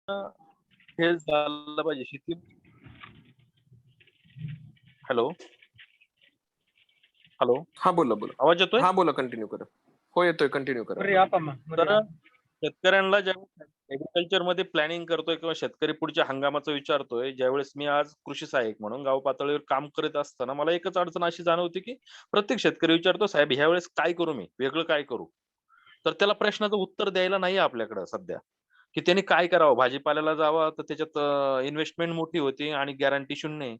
हे झालं पाहिजे शेती. हॅलो, हॅलो, हा बोला बोला. आवाज येतोय? हा बोला, कंटिन्यू करा. हो येतोय, कंटिन्यू करा. तर शेतकऱ्यांना जेव्हा ऍग्रीकल्चर मध्ये प्लॅनिंग करतोय किंवा शेतकरी पुढच्या हंगामाचं विचारतोय, ज्यावेळेस मी आज कृषी सहाय्यक म्हणून गाव पातळीवर काम करत असताना मला एकच अडचण अशी जाणवते, की प्रत्येक शेतकरी विचारतो, "साहेब ह्यावेळेस काय करू मी? वेगळं काय करू?" तर त्याला प्रश्नाचं उत्तर द्यायला नाही आपल्याकडे सध्या, की त्यांनी काय करावं? भाजीपाल्याला जावं तर त्याच्यात इन्व्हेस्टमेंट मोठी होती आणि गॅरंटी शून्य आहे.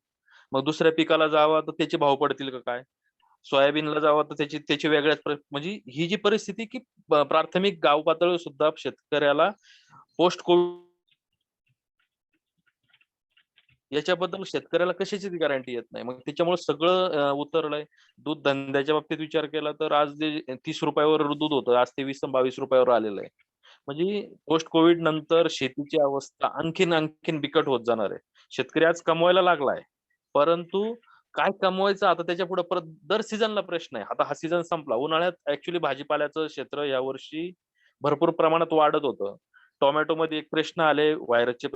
मग दुसऱ्या पिकाला जावं तर त्याचे भाव पडतील का काय? सोयाबीनला जावं तर त्याची वेगळ्याच म्हणजे ही जी परिस्थिती, की प्राथमिक गाव पातळीवर सुद्धा शेतकऱ्याला पोस्ट कोविड याच्याबद्दल शेतकऱ्याला कशाचीच गॅरंटी येत नाही. मग त्याच्यामुळे सगळं उतरलंय. दूध धंद्याच्या बाबतीत विचार केला तर आज जे ₹30 वर दूध होतं, आज ते ₹20-22 वर आलेलं आहे. म्हणजे पोस्ट कोविड नंतर शेतीची अवस्था आणखीन बिकट होत जाणार आहे. शेतकरी आज कमवायला लागलाय. परंतु काय कमवायचं आता त्याच्यापुढे परत दर सीझनला प्रश्न आहे. आता हा सीझन संपला. उन्हाळ्यात ॲक्चुअली भाजीपाल्याचं क्षेत्र यावर्षी भरपूर प्रमाणात वाढत होतं. टोमॅटोमध्ये एक प्रश्न आले, व्हायरसचे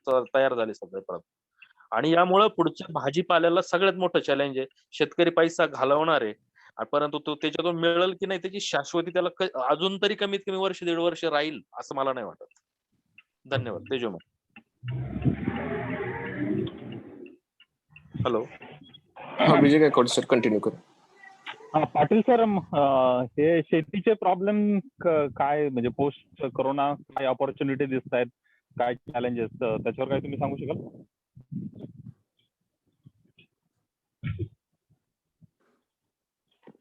तयार झाले सगळे परत. आणि यामुळं पुढच्या भाजीपाल्याला सगळ्यात मोठं चॅलेंज आहे. शेतकरी पैसा घालवणार आहे. परंतु तो त्याच्यातून मिळेल की नाही त्याची शाश्वती त्याला अजून तरी कमीत कमी वर्ष, दीड वर्ष राहील असं मला नाही वाटत. धन्यवाद. तेजोमय. हॅलो. हा विजय गायकवाड सर, कंटिन्यू करा. पाटील सर, हे शेतीचे प्रॉब्लेम काय म्हणजे पोस्ट कोरोना काय ऑपॉर्च्युनिटी दिसत आहेत, काय चॅलेंजेस, त्याच्यावर काय तुम्ही सांगू शकाल?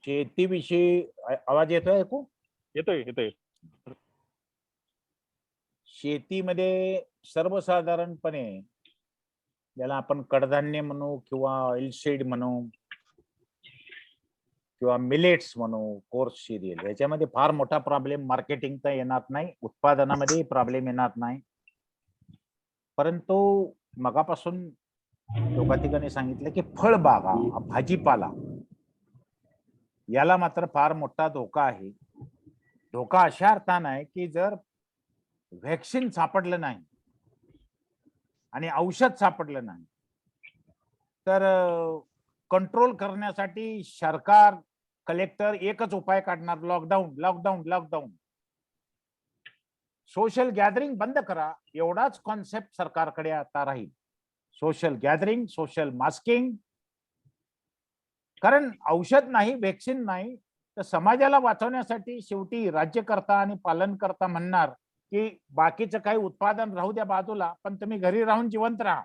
शेतीविषयी आवाज येतोय ऐकू? येतोय येतोय. शेतीमध्ये सर्वसाधारणपणे ज्याला आपण कडधान्य म्हणू किंवा ऑइलसीड म्हणू किंवा मिलेट्स म्हणू, कोर्स सिरियल, याच्यामध्ये फार मोठा प्रॉब्लेम मार्केटिंगचा येणार नाही, उत्पादनामध्ये प्रॉब्लेम येणार नाही. परंतु मगापासून दोघा-तिघांनी सांगितलं की फळबागा, भाजीपाला याला मात्र फार मोठा धोका आहे. धोका अशा अर्थानं आहे की जर व्हॅक्सिन सापडलं नाही आणि औषध सापडलं नाही तर कंट्रोल करण्यासाठी सरकार, कलेक्टर एकच उपाय काढणार, lockdown lockdown lockdown. Social gathering बंद करा, एवढाच कॉन्सेप्ट सरकारकडे आता राहील. Social gathering, social masking. कारण औषध नाही, व्हॅक्सिन नाही, तर समाजाला वाचवण्यासाठी शेवटी राज्यकर्ता आणि पालनकर्ता म्हणणार की बाकीचं काही उत्पादन राहू द्या बाजूला, पण तुम्ही घरी राहून जिवंत राहा,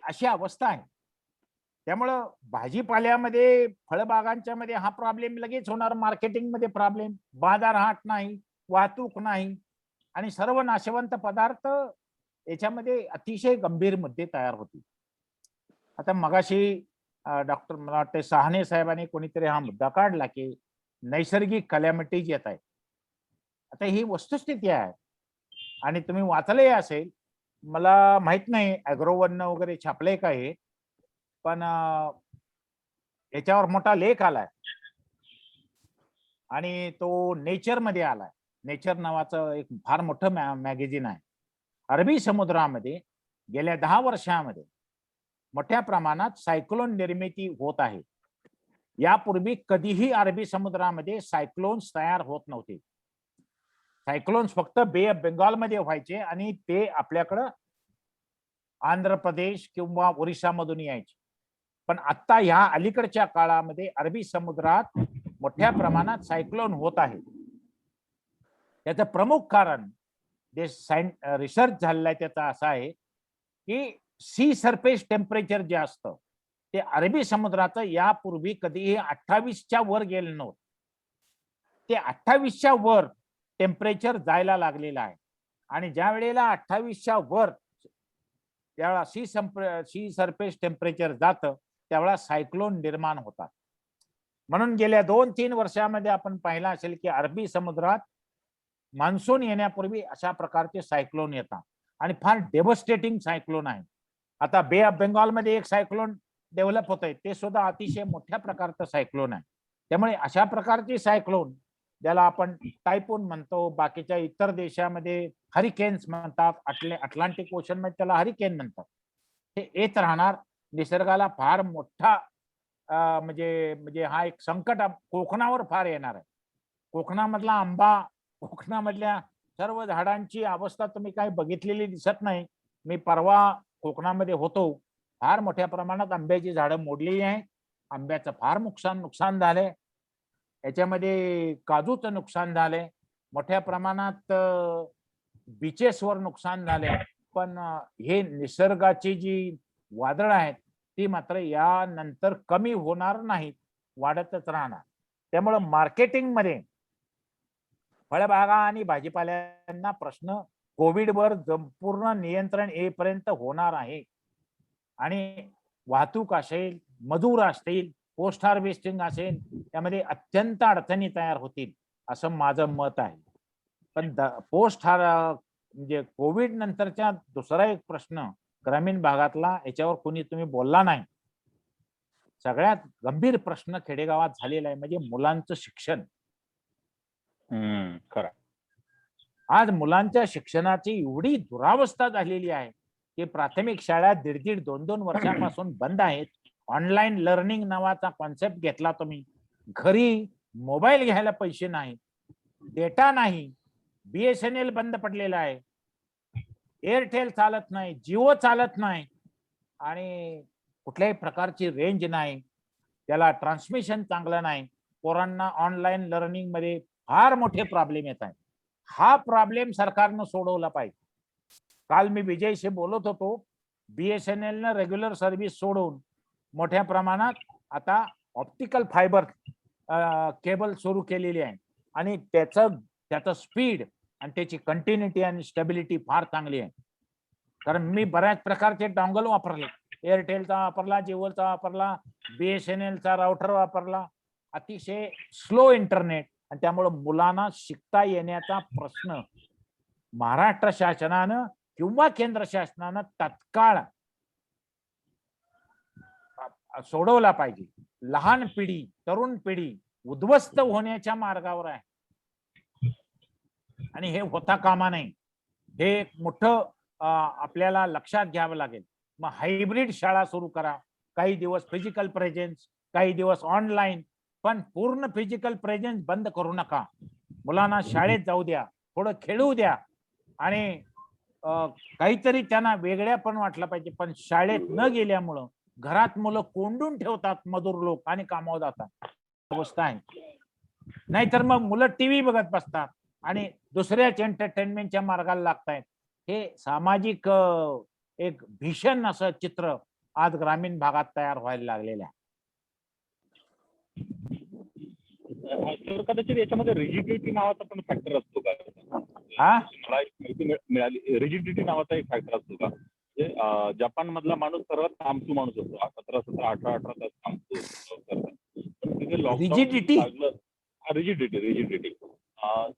अशी अवस्था आहे. त्यामुळं भाजीपाल्यामध्ये, फळबागांच्या मध्ये हा प्रॉब्लेम लगेच होणार. मार्केटिंग मध्ये प्रॉब्लेम, बाजारहाट नाही, वाहतूक नाही आणि सर्व नाशवंत पदार्थ याच्यामध्ये अतिशय गंभीर मुद्दे तयार होतील. आता मगाशी डॉक्टर, मला वाटते सहाने साहेबांनी कोणीतरी हा मुद्दा काढला की नैसर्गिक कलॅमिटीज येत आहेत. आता ही वस्तुस्थिती आहे आणि तुम्ही वाचलंही असेल, मला माहित नाही अॅग्रोवननं वगैरे छापलंय का हे, पण याच्यावर मोठा लेख आलाय आणि तो नेचर मध्ये आलाय. नेचर नावाचं एक फार मोठं मॅगझिन आहे. अरबी समुद्रामध्ये गेल्या 10 वर्षामध्ये मोठ्या प्रमाणात सायक्लोन निर्मिती होत आहे. यापूर्वी कधीही अरबी समुद्रामध्ये सायक्लोन्स तयार होत नव्हते. सायक्लोन्स फक्त बे ऑफ बेंगॉलमध्ये व्हायचे आणि ते आपल्याकडं आंध्र प्रदेश किंवा ओरिसामधून यायचे. पण आता ह्या अलीकडच्या काळामध्ये अरबी समुद्रात मोठ्या प्रमाणात सायक्लोन होत आहे. त्याचं प्रमुख कारण जे रिसर्च झालेलं आहे त्याचा असा आहे की सी सरफेस टेम्परेचर जे असतं ते अरबी समुद्राचं यापूर्वी कधीही 28च्या वर गेलं नव्हतं. ते 28च्या वर टेम्परेचर जायला लागलेलं आहे आणि ज्या वेळेला 28च्या वर त्यावेळेला सी सरफेस टेम्परेचर जातं त्यावेळेला सायक्लोन निर्माण होतात. म्हणून गेल्या 2-3 वर्षामध्ये आपण पाहिलं असेल की अरबी समुद्रात मान्सून येण्यापूर्वी अशा प्रकारचे सायक्लोन येतात आणि फार डेव्हस्टेटिंग सायक्लोन आहे. आता बे ऑफ बेंगॉलमध्ये एक सायक्लोन डेव्हलप होत आहे, ते सुद्धा अतिशय मोठ्या प्रकारचं सायक्लोन आहे. त्यामुळे अशा प्रकारचे सायक्लोन ज्याला आपण टायफून म्हणतो, बाकीच्या इतर देशामध्ये हरिकेन्स म्हणतात, अटलांटिक ओशन मध्ये त्याला हरिकेन म्हणतात. हे येत राहणार. निसर्गाला फार मोठा म्हणजे म्हणजे हा एक संकट कोकणावर फार येणार आहे. कोकणामधला आंबा, कोकणामधल्या सर्व झाडांची अवस्था तुम्ही काही बघितलेली दिसत नाही. मी परवा कोकणामध्ये होतो. फार मोठ्या प्रमाणात आंब्याची झाडं मोडलेली आहेत. आंब्याचं फार नुकसान झालंय. याच्यामध्ये काजूचं नुकसान झालंय. मोठ्या प्रमाणात बीचेसवर नुकसान झाले. पण हे निसर्गाची जी वादळ आहेत ती मात्र यानंतर कमी होणार नाहीत, वाढतच राहणार. त्यामुळे मार्केटिंगमध्ये फळबागा आणि भाजीपाल्यांना प्रश्न कोविडवर पूर्ण नियंत्रण येईपर्यंत होणार आहे. आणि वाहतूक असेल, मजूर असतील, पोस्ट हार्वेस्टिंग असेल, त्यामध्ये अत्यंत अडचणी तयार होतील असं माझं मत आहे. पण म्हणजे कोविड नंतरच्या दुसरा एक प्रश्न ग्रामीण भागातला, याच्यावर कोणी तुम्ही बोलला नाही. सगळ्यात गंभीर प्रश्न खेडेगावात झालेला आहे म्हणजे मुलांचं शिक्षण. खरं. आज मुलांच्या शिक्षणाची एवढी दुरावस्था झालेली आहे की प्राथमिक शाळा 1.5-2 वर्षापासून बंद आहेत. ऑनलाईन लर्निंग नावाचा कॉन्सेप्ट घेतला तुम्ही. घरी मोबाईल घ्यायला पैसे नाही, डेटा नाही, BSNL बंद पडलेला आहे, एअरटेल चालत नाही, जिओ चालत नाही आणि कुठल्याही प्रकारची रेंज नाही, त्याला ट्रान्समिशन चांगलं नाही. पोरांना ऑनलाईन लर्निंग मध्ये फार मोठे प्रॉब्लेम येत आहेत. हा प्रॉब्लेम सरकारनं सोडवला पाहिजे. काल मी विजयशी बोलत होतो. BSNL न रेग्युलर सर्व्हिस सोडून मोठ्या प्रमाणात आता ऑप्टिकल फायबर केबल सुरू केलेली आहे आणि त्याचं स्पीड आणि त्याची कंटिन्युटी आणि स्टेबिलिटी फार चांगली आहे. कारण मी बऱ्याच प्रकारचे डॉंगल वापरले. एअरटेलचा वापरला, जिओचा वापरला, BSNLचा राउटर वापरला. अतिशय स्लो इंटरनेट आणि त्यामुळे मुलांना शिकता येण्याचा प्रश्न महाराष्ट्र शासनानं किंवा केंद्र शासनानं तात्काळ सोडवला पाहिजे. लहान पिढी, तरुण पिढी उद्ध्वस्त होण्याच्या मार्गावर आहे आणि हे होता कामा नये. हे एक मोठं आपल्याला लक्षात घ्यावं लागेल. मग हायब्रिड शाळा सुरू करा. काही दिवस फिजिकल प्रेझेन्स, काही दिवस ऑनलाईन, पण पूर्ण फिजिकल प्रेझेन्स बंद करू नका. मुलांना शाळेत जाऊ द्या, थोडं खेळू द्या आणि काहीतरी त्यांना वेगळ्या पण वाटलं पाहिजे. पण शाळेत न गेल्यामुळं घरात मुलं कोंडून ठेवतात मजूर लोक आणि कामावर जातात, अवस्था आहे. नाहीतर मग मुलं टीव्ही बघत बसतात आणि दुसऱ्याच एंटरटेनमेंटच्या मार्गाला लागतायत. हे सामाजिक एक भीषण असं चित्र आज ग्रामीण भागात तयार व्हायला लागलेलं आहे. तर कदाचित याच्यामध्ये रिजिडिटी नावाचा पण फॅक्टर असतो का? हा, मला एक माहिती मिळाली, रिजिडिटी नावाचा एक फॅक्टर असतो का? जपान मधला माणूस सर्वात कामचू माणूस असतो. 17-17, 18-18 तास कामचू करतात. पण तिथे रिजिडिटी, रिजिडिटी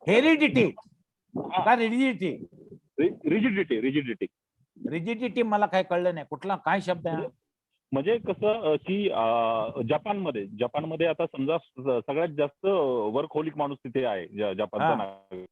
हेरिडिटी का रिजिडिटी? रिजिडिटी रिजिडिटी मला काही कळलं नाही. कुठला काय शब्द आहे? म्हणजे कसं की जपानमध्ये आता समजा सगळ्यात जास्त वर्कहोलिक माणूस तिथे आहे जपानचा नागरिक.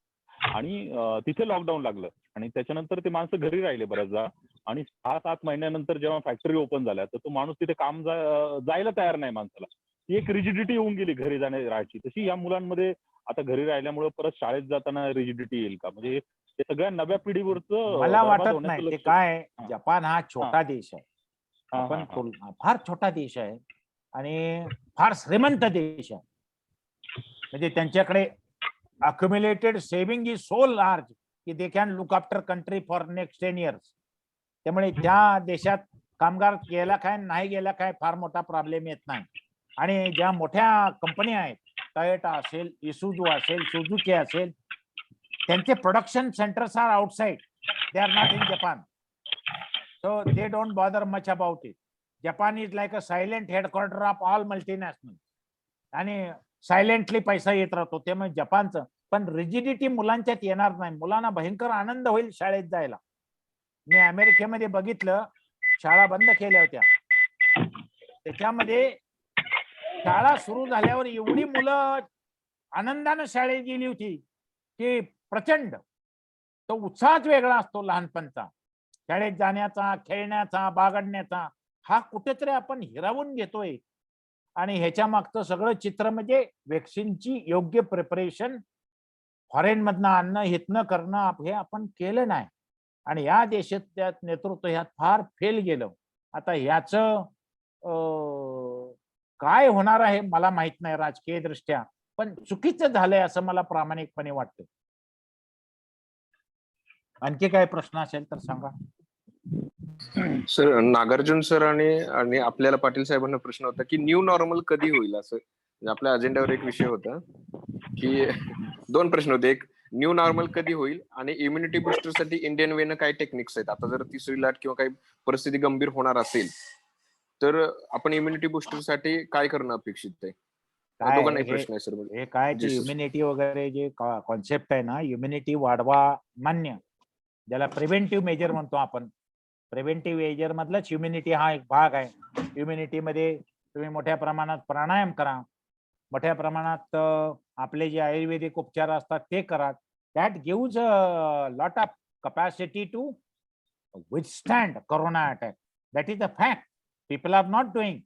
आणि तिथे लॉकडाऊन लागलं आणि त्याच्यानंतर ते माणसं घरी राहिले बऱ्याचदा. आणि 6-7 महिन्यानंतर जेव्हा फॅक्टरी ओपन झाल्या तर तो माणूस तिथे काम जायला तयार नाही माणसाला. ती एक रिजिडिटी येऊन गेली घरी राहायची. तशी या मुलांमध्ये आता घरी राहिल्यामुळे परत शाळेत जाताना रिजिडिटी येईल का? म्हणजे ते सगळ्या नव्या पिढीवरचं मला वाटत नाही. ते काय, जपान हा छोटा देश आहे. आपण फार छोटा देश आहे आणि फार श्रीमंत देश आहे. म्हणजे त्यांच्याकडे अक्युम्युलेटेड सेव्हिंग इज सो लार्ज की they can look after country for next 10 years. त्यामुळे त्या देशात कामगार गेला काय नाही गेला काय फार मोठा प्रॉब्लेम येत नाही. आणि ज्या मोठ्या कंपन्या आहेत, टोयोटा असेल, इसुझू असेल, सुझुकी असेल, त्यांचे production centres are outside. They are not in Japan. So they don't bother much about it. Japan is like a silent headquarter of all multinational. आणि सायलेंटली पैसा येत राहतो. त्यामुळे जपानचं पण रिजिडिटी मुलांच्यात येणार नाही. मुलांना भयंकर आनंद होईल शाळेत जायला. मी अमेरिकेमध्ये बघितलं, शाळा बंद केल्या होत्या. त्याच्यामध्ये शाळा सुरू झाल्यावर एवढी मुलं आनंदानं शाळेत गेली होती की प्रचंड तो उत्साहच वेगळा असतो लहानपणचा. शाळेत जाण्याचा, खेळण्याचा, बागडण्याचा हा कुठेतरी आपण हिरावून घेतोय. आणि ह्याच्या मागचं सगळं चित्र म्हणजे व्हॅक्सिनची योग्य प्रिपरेशन फॉरेन मधनं आणणं, हितनं करणं हे आपण केलं नाही. आणि या देशात नेतृत्व ह्यात फार फेल गेलं. आता ह्याचं काय होणार आहे मला माहित नाही राजकीय दृष्ट्या, पण चुकीचं झालंय असं मला प्रामाणिकपणे वाटतं. आणखी काय प्रश्न असेल तर सांगा. सर, नागार्जुन सर आणि आपल्याला पाटील साहेबांना प्रश्न होता की न्यू नॉर्मल कधी होईल, असं म्हणजे आपल्या अजेंड्यावर एक विषय होता की 2 प्रश्न होते. एक, न्यू नॉर्मल कधी होईल, आणि इम्युनिटी बुस्टर साठी इंडियन वेनं काय टेक्निक्स आहेत. आता जर तिसरी लाट किंवा काही परिस्थिती गंभीर होणार असेल तर आपण इम्युनिटी बुस्टर साठी काय करणं अपेक्षित आहे? दोघांनाही प्रश्न आहे सर. हे काय ते इम्युनिटी वगैरे जे कॉन्सेप्ट आहे ना, इम्युनिटी वाढवा मान्य, ज्याला प्रिव्हेंटिव्ह मेजर म्हणतो आपण. प्रिव्हेंटिव्ह मेजर मधलाच इम्युनिटी हा एक भाग आहे. इम्युनिटी मध्ये तुम्ही मोठ्या प्रमाणात प्राणायाम करा, मोठ्या प्रमाणात आपले जे आयुर्वेदिक उपचार असतात ते करा. That gives lot of capacity to withstand corona attack. That is a fact. People are not doing.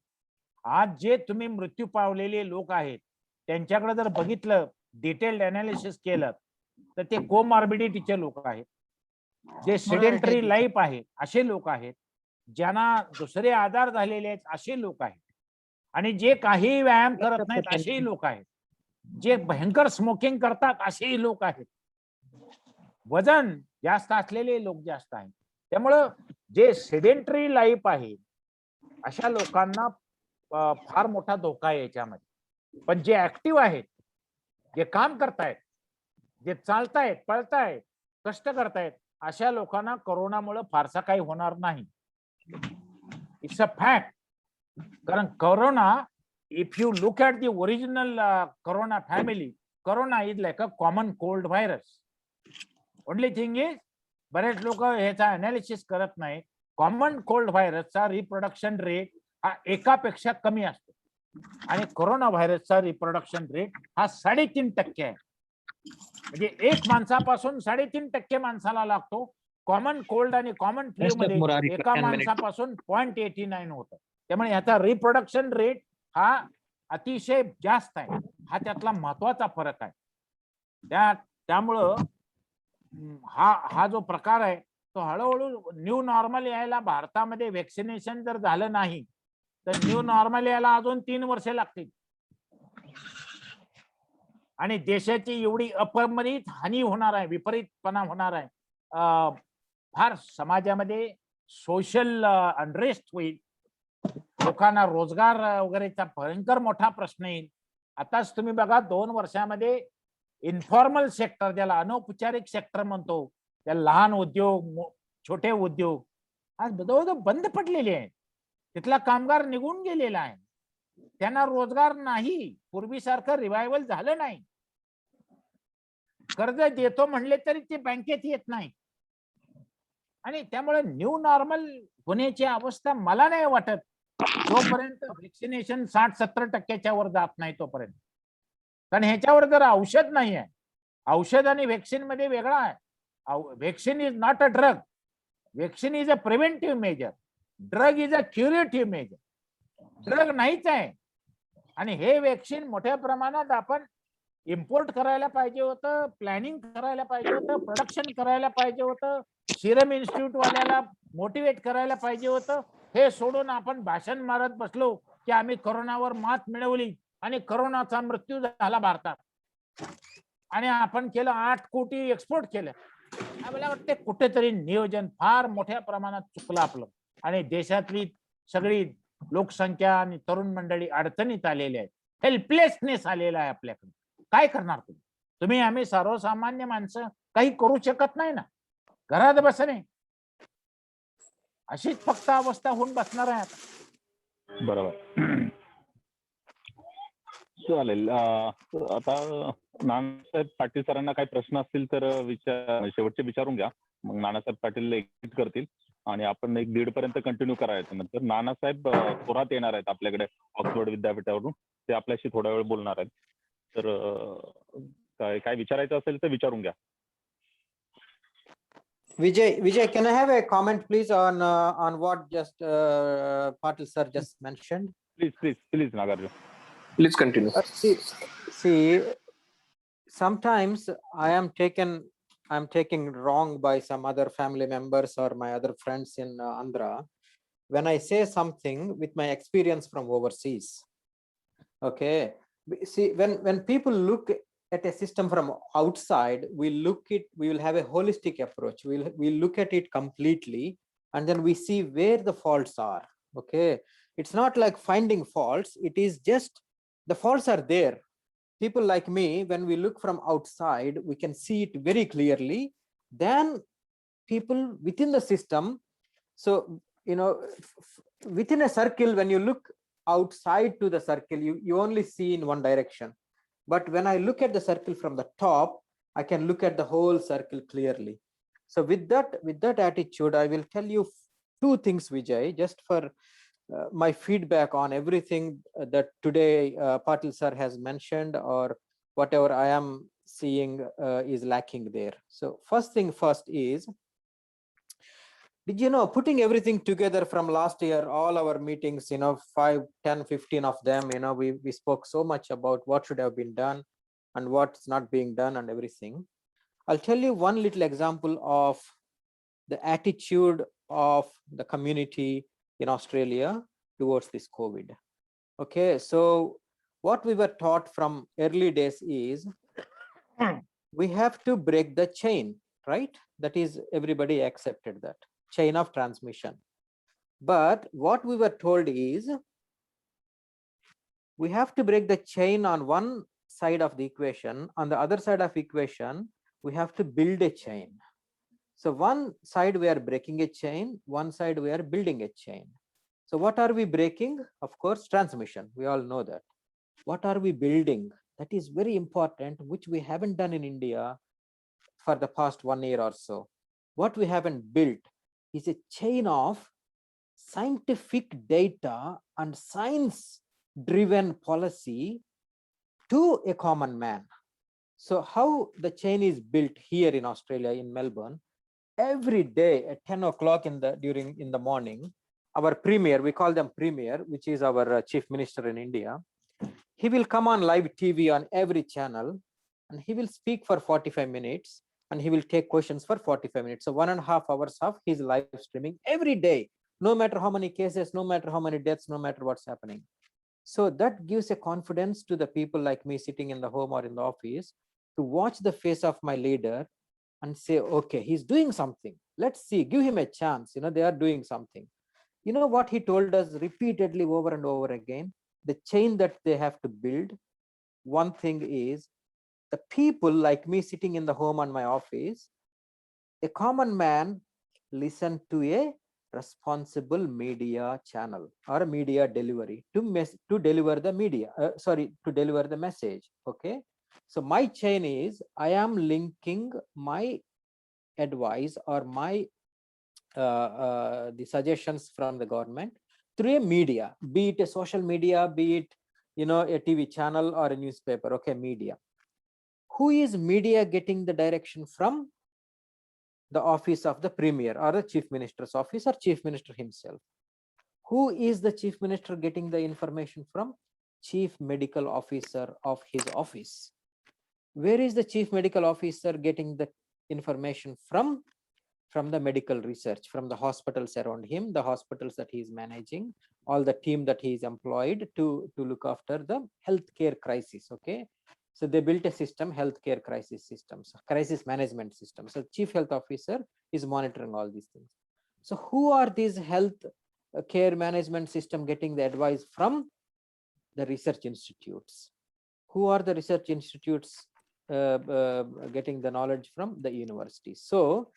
आज जे तुम्ही मृत्यू पावलेले लोक आहेत त्यांच्याकडे जर बघितलं, डिटेल्ड अनालिसिस केलं, तर ते कोमॉर्बिडिटीचे लोक आहेत, जे सेडेंटरी लाईफ आहे असे लोक आहेत, ज्यांना दुसरे आजार झालेले आहेत असे लोक आहेत, आणि जे काही व्यायाम करत नाहीत असेही लोक आहेत, जे भयंकर स्मोकिंग करतात असेही लोक आहेत, वजन जास्त असलेले लोक जास्त आहेत. त्यामुळं जे सेडेंटरी लाईफ आहे अशा लोकांना फार मोठा धोका आहे याच्यामध्ये. पण जे ऍक्टिव्ह आहेत, जे काम करतायत, जे चालतायत, पळतायत, कष्ट करतायत, अशा लोकांना कोरोनामुळे फारसा काही होणार नाही. It's a fact. कारण corona, if you look at the original corona family, corona is like a common cold virus. Only thing is, बरेच लोक ह्याचा अनालिसिस करत नाही. कॉमन कोल्ड व्हायरसचा रिप्रोडक्शन रेट हा एकापेक्षा कमी असतो, आणि कोरोना व्हायरसचा रिप्रोडक्शन रेट हा 3.5% आहे. म्हणजे 1 माणसापासून 3.5% माणसाला लागतो. कॉमन कोल्ड आणि कॉमन फ्लू मध्ये एका माणसापासून 0.89 होतं. त्यामुळे ह्याचा रिप्रोडक्शन रेट हा अतिशय जास्त आहे. हा त्यातला महत्वाचा फरक आहे. त्यामुळं हा जो प्रकार आहे तो हळूहळू न्यू नॉर्मल यायला, भारतामध्ये व्हॅक्सिनेशन जर झालं नाही तर न्यू नॉर्मल यायला अजून 3 वर्षे लागतील. आणि देशाची एवढी अपरिमित हानी होणार आहे, विपरीतपणा होणार आहे, फार समाजामध्ये सोशल अनरेस्ट होईल, लोकांना रोजगार वगैरेचा भयंकर मोठा प्रश्न येईल. आताच तुम्ही बघा 2 वर्षामध्ये इन्फॉर्मल सेक्टर, ज्याला अनौपचारिक सेक्टर म्हणतो, त्या लहान उद्योग, छोटे उद्योग आज जवळजवळ बंद पडलेले आहेत. तिथला कामगार निघून गेलेला आहे, त्यांना रोजगार नाही, पूर्वीसारखं रिवायवल झालं नाही. कर्ज देतो म्हणले तरी ते बँकेत येत नाही. आणि त्यामुळे न्यू नॉर्मल होण्याची अवस्था मला नाही वाटत जोपर्यंत व्हॅक्सिनेशन 60-70% वर जात नाही तोपर्यंत. कारण ह्याच्यावर जर औषध नाही आहे, औषध आणि व्हॅक्सिन मध्ये वेगळा आहे. Vaccine is not a drug. Vaccine is a preventive measure. Drug is a curative measure. Drug नाहीच आहे. आणि हे व्हॅक्सिन मोठ्या प्रमाणात आपण इम्पोर्ट करायला पाहिजे होतं, प्लॅनिंग करायला पाहिजे होतं, प्रोडक्शन करायला पाहिजे होतं, सिरम इन्स्टिट्यूट वाल्याला मोटिवेट करायला पाहिजे होतं. हे सोडून आपण भाषण मारत बसलो की आम्ही कोरोनावर मात मिळवली आणि कोरोनाचा मृत्यू झाला भारतात, आणि आपण केलं 8 कोटी एक्सपोर्ट केलं. मला वाटते कुठेतरी नियोजन फार मोठ्या प्रमाणात चुकलं आपलं, आणि देशातली सगळी लोकसंख्या आणि तरुण मंडळी अडचणीत आलेली आहे. हेल्पलेसनेस आलेला आहे आपल्याकडे. काय करणार तुम्ही? आम्ही सर्वसामान्य माणसं काही करू शकत नाही ना, घरात बसणे अशीच फक्त अवस्था होऊन बसणार आहे आता. बरोबर. चालेल. आता नानासाहेब पाटील सरांना काही प्रश्न असतील तर शेवटचे विचारून घ्या. मग नानासाहेब पाटील एक्झिट करतील आणि आपण 1-1:30 पर्यंत कंटिन्यू करायचं. नंतर नानासाहेब थोरात येणार आहेत आपल्याकडे ऑक्सफोर्ड विद्यापीठावरून. ते आपल्याशी थोडा वेळ बोलणार आहेत. तर काय विचारायचं असेल तर विचारून घ्या. Vijay, can I have a comment, please, on what just Patil sir just mentioned? Please Nagarjuna. Please continue. See, sometimes I'm taken wrong by some other family members or my other friends in Andhra when I say something with my experience from overseas. Okay, see, when people look at a system from outside, we will have a holistic approach. We'll look at it completely, and then we see where the faults are. Okay, it's not like finding faults. It is just the faults are there. People like me, when we look from outside, we can see it very clearly. Then people within the system, so within a circle, when you look outside to the circle, you only see in one direction. But when I look at the circle from the top, I can look at the whole circle clearly. So with that attitude, I will tell you two things, Vijay, just for my feedback on everything that today Patil sir has mentioned, or whatever I am seeing is lacking there. So first thing first is, did you know, putting everything together from last year, all our meetings, 5, 10, 15 of them, we spoke so much about what should have been done and what's not being done and everything. I'll tell you one little example of the attitude of the community in Australia towards this COVID. Okay, so what we were taught from early days is we have to break the chain, right? That is, everybody accepted that chain of transmission. But what we were told is we have to break the chain on one side of the equation. On the other side of equation, we have to build a chain. So one side we are breaking a chain, one side we are building a chain. So what are we breaking? Of course, transmission. We all know that. What are we building? That is very important, which we haven't done in India for the past 1 year or so. What we haven't built is a chain of scientific data and science-driven policy to a common man. So how the chain is built here in Australia, in Melbourne, every day at 10 o'clock in the morning, our premier, we call them premier, which is our chief minister in India, he will come on live TV on every channel, and he will speak for 45 minutes, and he will take questions for 45 minutes. So 1.5 hours of his live streaming every day, no matter how many cases, no matter how many deaths, no matter what's happening. So that gives a confidence to the people like me sitting in the home or in the office to watch the face of my leader and say, okay, he's doing something. Let's see, give him a chance. They are doing something. You know what he told us repeatedly over and over again? The chain that they have to build. One thing is, the people like me sitting in the home and my office, a common man listen to a responsible media channel or a media delivery to deliver the to deliver the message. Okay, so my chain is, I am linking my advice or my the suggestions from the government through a media, be it a social media, be it a TV channel or a newspaper. Okay, media. Who is media getting the direction from? The office of the premier or the chief minister's office or chief minister himself. Who is the chief minister getting the information from? Chief medical officer of his office. Where is the chief medical officer getting the information from? From the medical research, from the hospitals around him, the hospitals that he is managing, all the team that he is employed to look after the healthcare crisis. Okay, so they built a system, healthcare crisis systems, crisis management system. So chief health officer is monitoring all these things. So who are these health care management system getting the advice from? The research institutes. Who are the research institutes getting the knowledge from? The universities. So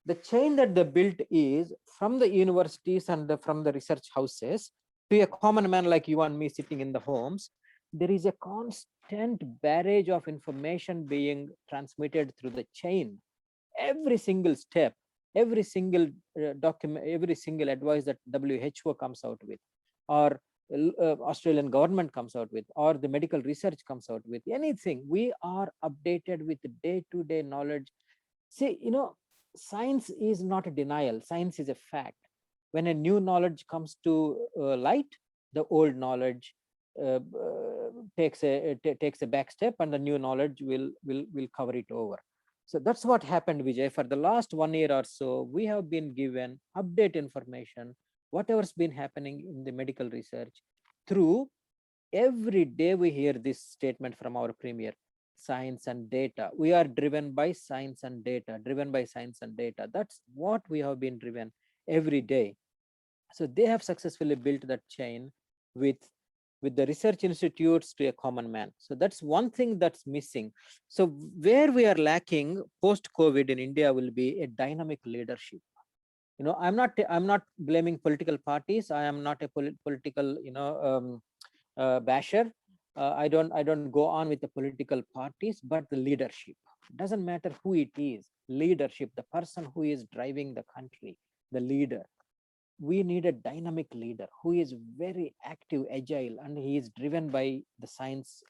the chain that they built is from the universities and from the research houses to a common man like you and me sitting in the homes. There is a constant barrage of information being transmitted through the chain. Every single step, every single document, every single advice that WHO comes out with, or Australian government comes out with, or the medical research comes out with, anything, we are updated with day-to-day knowledge. See, science is not a denial, science is a fact. When a new knowledge comes to light, the old knowledge takes a back step, and the new knowledge will cover it over. So that's what happened, Vijay. For the last 1 year or so, we have been given update information, whatever's been happening in the medical research. Through every day we hear this statement from our premier: science and data. We are driven by science and data, driven by science and data. That's what we have been driven every day. So they have successfully built that chain with the research institutes to a common man. So that's one thing that's missing. So where we are lacking post COVID in India will be a dynamic leadership. I'm not blaming political parties. I am not a political basher. I don't go on with the political parties, but the leadership. Doesn't matter who it is. Leadership, the person who is driving the country, the leader. We need a dynamic leader who is very active, agile, and he is driven by the science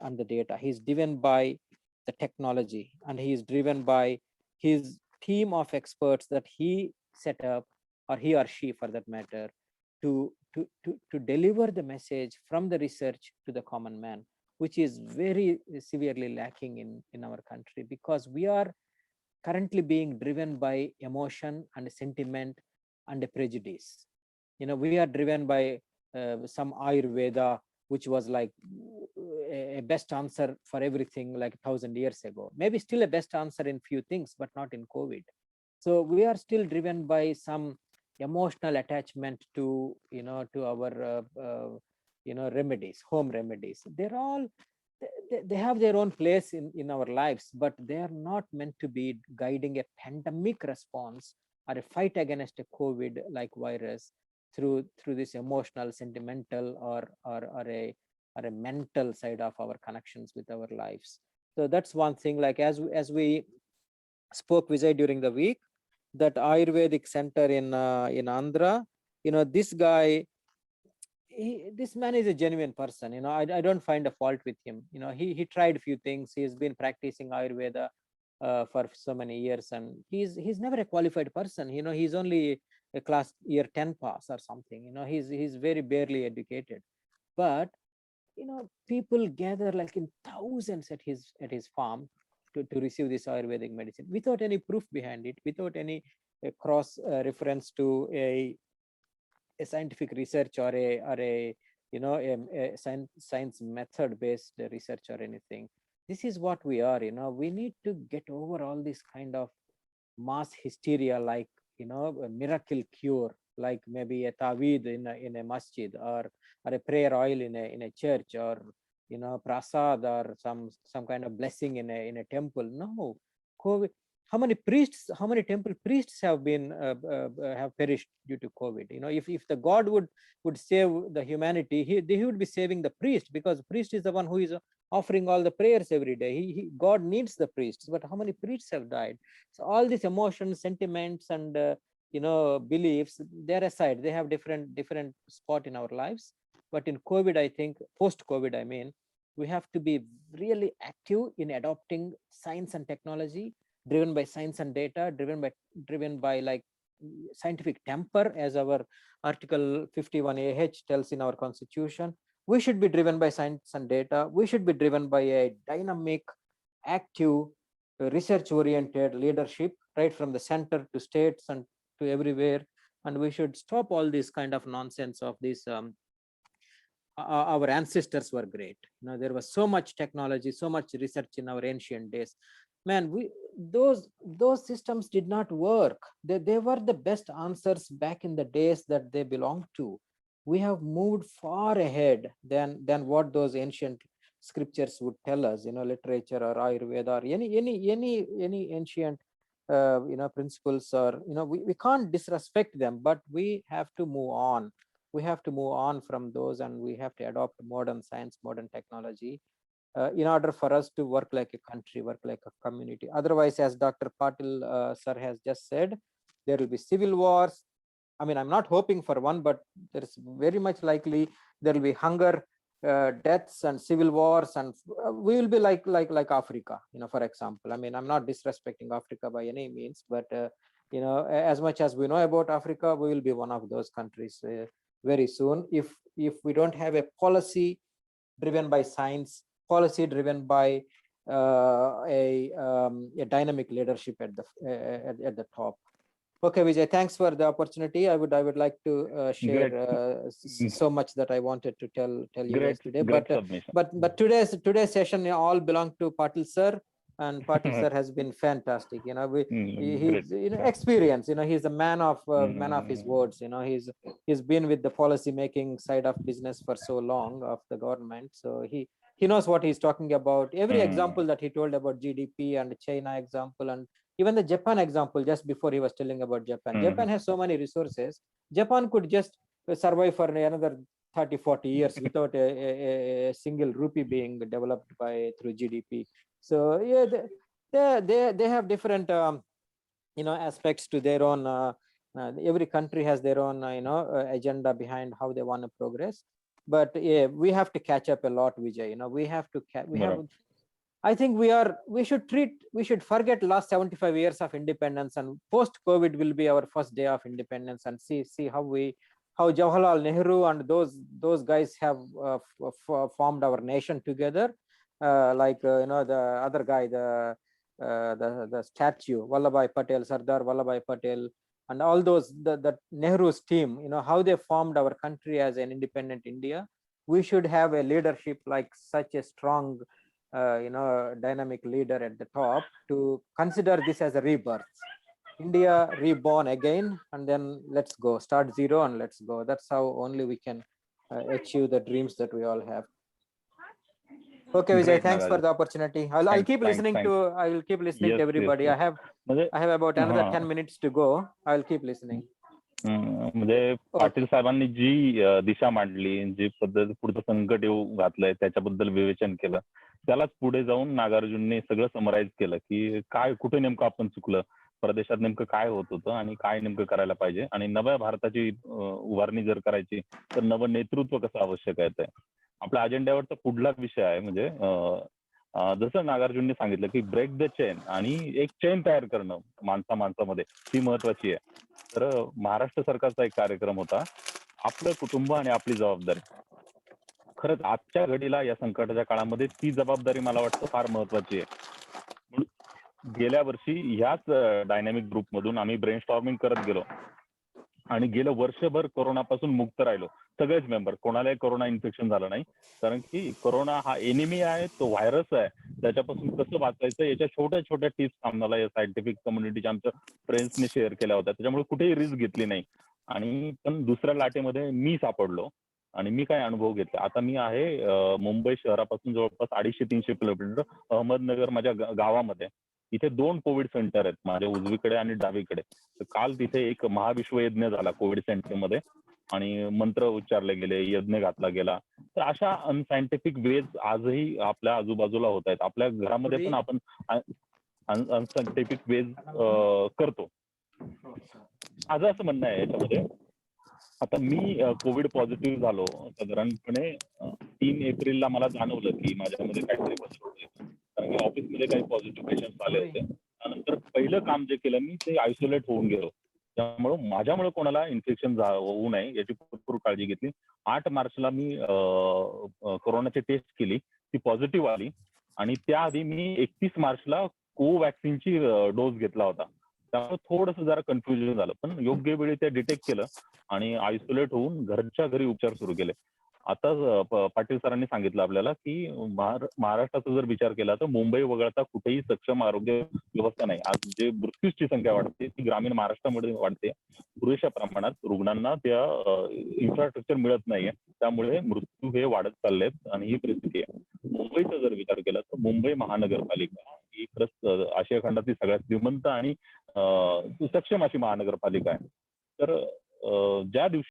and the data. He is driven by the technology, and he is driven by his team of experts that he set up, or he or she for that matter, to deliver the message from the research to the common man, which is very severely lacking in our country, because we are currently being driven by emotion and sentiment and a prejudice. We are driven by some Ayurveda, which was like a best answer for everything like 1,000 years ago. Maybe still a best answer in few things, but not in COVID. So we are still driven by some emotional attachment to our remedies, home remedies. They're all they have their own place in our lives, but they are not meant to be guiding a pandemic response or a fight against a COVID like virus through this emotional, sentimental, or a mental side of our connections with our lives. So that's one thing. Like as we spoke, Vijay, during the week, that Ayurvedic center in Andhra, this guy, this man is a genuine person. I don't find a fault with him. He tried a few things. He's been practicing Ayurveda for so many years, and he's never a qualified person. He's only a class year 10 pass or something. He's very barely educated, but people gather like in thousands at his farm to receive this Ayurvedic medicine without any proof behind it, without any cross reference to a scientific research or a science method based research or anything. This is what we are. We need to get over all this kind of mass hysteria, like a miracle cure, like maybe a taweed in a masjid, or a prayer oil in a church, or prasad, or some kind of blessing in a temple. No. COVID, how many temple priests have been have perished due to COVID? If the God would save the humanity, he would be saving the priest, because the priest is the one who is offering all the prayers every day. God needs the priests, but how many priests have died? So all these emotions, sentiments, and beliefs, they're aside. They have different spot in our lives. But in COVID, I think, post-COVID, I mean, we have to be really active in adopting science and technology, driven by science and data, driven by like scientific temper, as our Article 51AH tells in our Constitution. We should be driven by science and data. We should be driven by a dynamic, active, research-oriented leadership, right from the center to states and to everywhere. And we should stop all this kind of nonsense of this. Our ancestors were great. There was so much technology, so much research in our ancient days. Man, those systems did not work. They were the best answers back in the days that they belonged to. We have moved far ahead than what those ancient scriptures would tell us. Literature or Ayurveda or any ancient principles, or we can't disrespect them, but we have to move on. We have to move on from those, and we have to adopt modern science, modern technology, in order for us to work like a country, work like a community. Otherwise, as Dr. Patil sir has just said, there will be civil wars, I mean, I'm not hoping for one, but there is very much likely there will be hunger, deaths, and civil wars, and we will be like Africa, for example. I mean, I'm not disrespecting Africa by any means, but as much as we know about Africa, we will be one of those countries very soon if we don't have a policy driven by science, policy driven by a dynamic leadership at the top. Okay, Vijay, thanks for the opportunity. I would like to share so much that I wanted to tell you guys today. Great submission. But today's session all belong to Patil sir, and Patil sir has been fantastic. He's experience. He's a man of his words. He's been with the policy making side of business for so long of the government, so he knows what he's talking about. Every example that he told about GDP and China example, and even the Japan example just before he was telling about Japan. Japan has so many resources. Japan could just survive for another 30-40 years without a single rupee being developed through GDP. So yeah, they have different aspects to their own. Every country has their own agenda behind how they want to progress. But yeah, we have to catch up a lot, Vijay. We have to I think we should forget last 75 years of independence, and post-COVID will be our first day of independence, and see how Jawaharlal Nehru and those guys have formed our nation together. The other guy, the statue, Vallabhbhai Patel, Sardar Vallabhbhai Patel, and all those, the Nehru's team, how they formed our country as an independent India. We should have a leadership like such a strong dynamic leader at the top to consider this as a rebirth. India reborn again, and then let's go, start zero and let's go. That's how only we can achieve the dreams that we all have. Okay, Vijay, Great, thanks for Nagarajan. the opportunity. I will keep listening Yes, to everybody. yes. I have about another 10 minutes to go. I will keep listening. म्हणजे पाटील साहेबांनी जी दिशा मांडली, जी पद्धत पुढचं संकट येऊ घातलंय त्याच्याबद्दल विवेचन केलं, त्यालाच पुढे जाऊन नागार्जुनने सगळं समराईज केलं की काय कुठे नेमकं आपण चुकलं, प्रदेशात नेमकं काय होत होतं आणि काय नेमकं करायला पाहिजे, आणि नव्या भारताची उभारणी जर करायची तर नवं नेतृत्व कसं आवश्यक आहे. आपल्या अजेंड्यावरचा पुढला विषय आहे म्हणजे जसं नागार्जुनने सांगितलं की ब्रेक द चेन, आणि एक चेन तयार करणं माणसामध्ये ती महत्वाची आहे. तर महाराष्ट्र सरकारचा एक कार्यक्रम होता, आपलं कुटुंब आणि आपली जबाबदारी. खरंच आजच्या घडीला या संकटाच्या काळामध्ये ती जबाबदारी मला वाटतं फार महत्वाची आहे. गेल्या वर्षी ह्याच डायनॅमिक ग्रुपमधून आम्ही ब्रेनस्टॉर्मिंग करत गेलो आणि गेलं वर्षभर कोरोनापासून मुक्त राहिलो सगळेच मेंबर. कोणालाही कोरोना इन्फेक्शन झालं नाही, कारण की कोरोना हा एनिमी आहे, तो व्हायरस आहे. त्याच्यापासून कसं वाचायचं याच्या छोट्या छोट्या टिप्स आम्हाला या सायंटिफिक कम्युनिटीच्या आमच्या फ्रेंड्सने शेअर केल्या होत्या. त्याच्यामुळे कुठेही रिस्क घेतली नाही. आणि पण दुसऱ्या लाटेमध्ये मी सापडलो आणि मी काय अनुभव घेतला. आता मी आहे मुंबई शहरापासून जवळपास 250-300 किलोमीटर अहमदनगर माझ्या गावामध्ये. इथे 2 कोविड सेंटर आहेत, माझ्या उजवीकडे आणि डावीकडे. तर काल तिथे एक महाविश्वयज्ञ झाला कोविड सेंटरमध्ये, आणि मंत्र उच्चारले गेले, यज्ञ घातला गेला. तर अशा अनसायंटिफिक वेज आजही आपल्या आजूबाजूला होत आहेत. आपल्या घरामध्ये पण आपण अनसायंटिफिक वेज करतो. माझं असं म्हणणं आहे याच्यामध्ये, आता मी कोविड पॉझिटिव्ह झालो साधारणपणे 3 एप्रिलला. मला जाणवलं की माझ्यामध्ये काहीतरी बदल होतोय, कारण की ऑफिसमध्ये काही पॉझिटिव्ह पेशंट आले होते. त्यानंतर पहिलं काम जे केलं मी ते आयसोलेट होऊन गेलो. त्यामुळं माझ्यामुळे कोणाला इन्फेक्शन होऊ नये याची भरपूर काळजी घेतली. 8 मार्चला मी कोरोनाची टेस्ट केली, ती पॉझिटिव्ह आली, आणि त्याआधी मी 31 मार्चला कोवॅक्सिनची डोस घेतला होता. त्यामुळे थोडंसं जरा कन्फ्युजन झालं, पण योग्य वेळी ते डिटेक्ट केलं आणि आयसोलेट होऊन घरच्या घरी उपचार सुरू केले. आता पाटील सरांनी सांगितलं आपल्याला की महाराष्ट्राचा जर विचार केला तर मुंबई वगळता कुठेही सक्षम आरोग्य व्यवस्था नाही. आज जे मृत्यूची संख्या वाढते ती ग्रामीण महाराष्ट्रामध्ये वाढते. पुरेशा प्रमाणात रुग्णांना त्या इन्फ्रास्ट्रक्चर मिळत नाहीये, त्यामुळे मृत्यू हे वाढत चाललेत आणि ही परिस्थिती आहे. मुंबईचा जर विचार केला तर मुंबई महानगरपालिका ही खरंच आशिया खंडातली सगळ्यात श्रीमंत आणि सक्षम अशी महानगरपालिका आहे. तर ज्या दिवशी